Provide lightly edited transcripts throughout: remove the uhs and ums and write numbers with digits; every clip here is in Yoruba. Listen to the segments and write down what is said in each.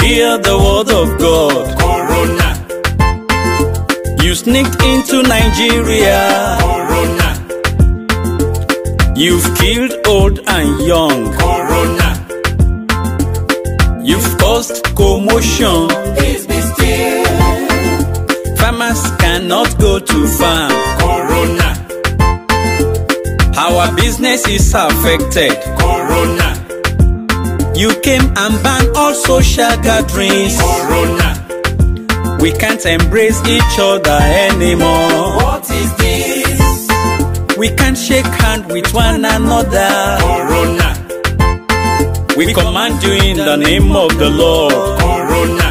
Hear the word of God. Corona. You sneaked into Nigeria. Corona. You've killed old and young. Corona. You've caused commotion. Peace be still. Farmers cannot go to farm. Corona. Our business is affected. Corona. You came and banned all social gatherings. Corona. We can't embrace each other anymore. What is this? We can't shake hands with one another. Corona. We command you in the name of the Lord. Corona.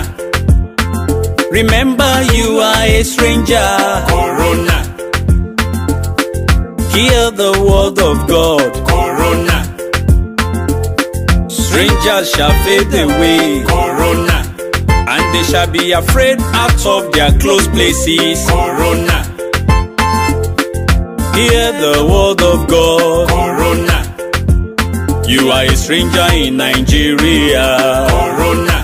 Remember, you are a stranger. Corona. Hear the word of God. Corona. Strangers shall fade away, Corona. and they shall be afraid out of their close places. Corona. Hear the word of God. Corona. You are a stranger in Nigeria. Corona.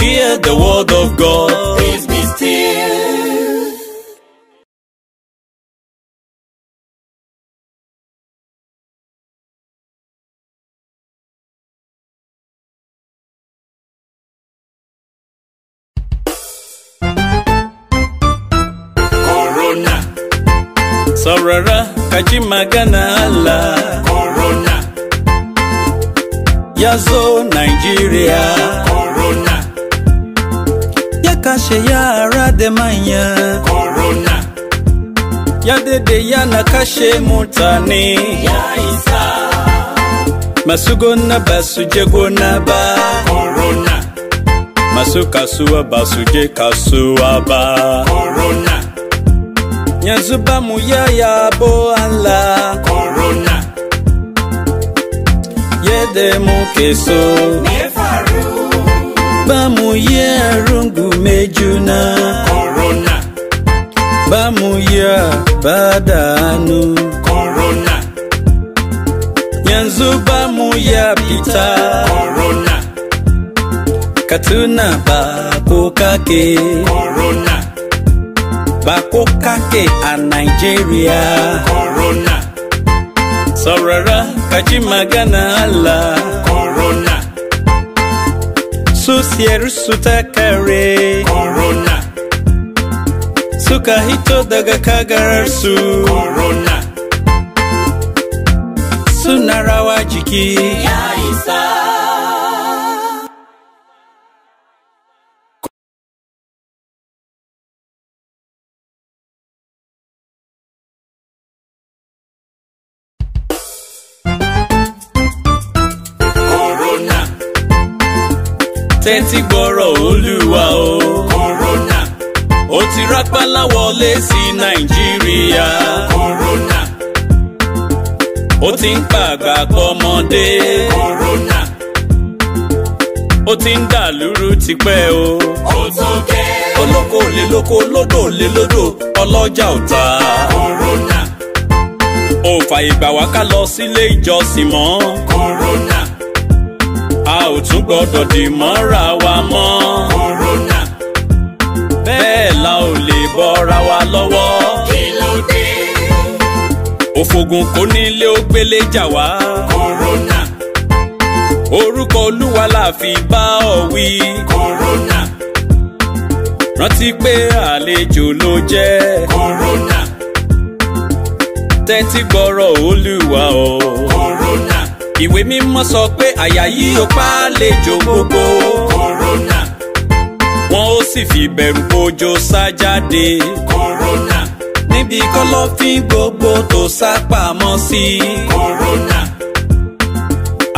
Hear the word of God. Peace be still. Corona. Saurara kaji magana Allah. Corona. Yazo Nigeria. Corona. Ya kashe yara da manya. Corona. Ya dede yana kashe mutane. Ya isa. Masu gona basu je gona ba. Corona. Masu kasuwa basu je kasuwa ba. Corona. Yanzu ba mu ya bo Allah. Corona. Yede muke so. Me faru. Ba mu rungume juna. Corona. Ba mu badanu. Corona. Yanzu ba mu pita. Corona. Katuna ba ko kake. Corona. Ba ko kake a Nigeria. Corona. Saurara kaji magana Allah. Corona. Su siyar su ta kare. Corona. Suka hito daga kagarar su. Corona. Suna rawa jiki. Ya isa. Corona. Tẹ́tí gbọ́rọ̀ Olúwa o. Corona. Ó ti rápálá wọlé sí Nàìjíríà. Corona. Ó ti ń pàgbà pọ́mọdé. Corona. Ó ti ń dàlúrú tipẹ́ o. Ó tó gẹ́. Olóko lè lóko, lódò lè lódò, ọlọ́jà ò ta. Corona. Ó fàyè gbà wá ká lọ sílé ìjọsìn mọ́. Corona. A ò tún gbọ́dọ̀ dì mọ́ra wa mọ́. Corona. Bẹ́ẹ̀ la ò lè bọ́ra wa lọ́wọ́. Kí ló dé? Òfògùn kò nílé ó gbélé jà wá. Corona. Orúkọ Olúwa la fi bá ọ wí. Corona. Rántí pé àlejò ló jẹ́. Corona. Tẹ́tí gbọ́rọ̀ Olúwa o. Corona. Ìwé mímọ́ sọ pé àyà yìí ó pa àlejò gbogbo. Corona. Wọ́n ó sì fi bẹ̀rù bójó sá jáde. Corona. Níbi kọ́lọ́fín gbogbo tó sá pamọ́ sí. Corona.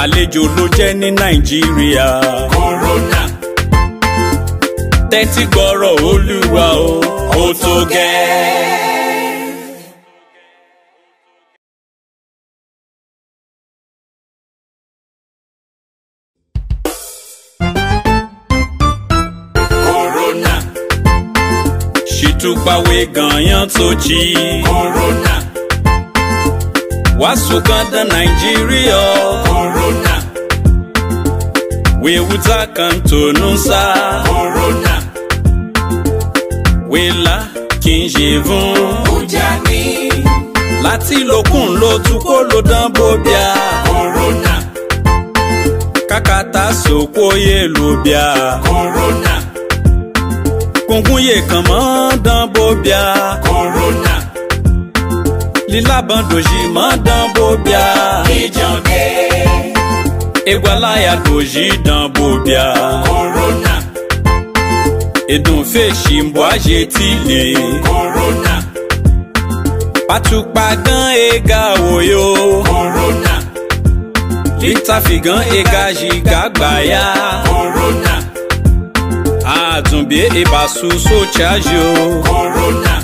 Àlejò ló jẹ́ ní Nàìjíríà. Corona. Tẹ́tí gbọ́rọ̀ Olúwa o. Ó tó gẹ́. Corona. Ṣìtúpàwé ganyan tó jí. Corona. Wàásù kan dán Nàìjíríà. Corona. wewuza kan tonunsa Corona. wela kinjevun Ujani. láti lókun ló tún kó ló dán bóbíà Corona. kákàtà sòkòyè ló bíà Corona. kúnkúnyè kan mọ́ dán bóbíà Corona. lílàbọ̀n dòjì mọ́ dán bóbíà Ìjàngbé. egwalaya dòjì dán bóbíà Corona. èdùnfèsì mbọ́ àjẹtìlè Corona. pàtùpàgán ega wòyó Corona. lítàfìgán ega jìgá gbàyà Corona. àtúnbí ìbásù sóchàjò Corona.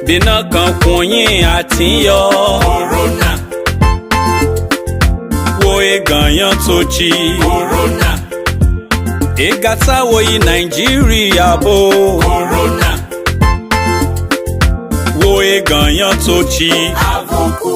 bínà kan kùnyìn àtìyọ Corona. wo egànyàn tó jí Corona. ega táwo yìí nàìjíríà bò Corona. wo egànyàn tó jí. Àbùkù.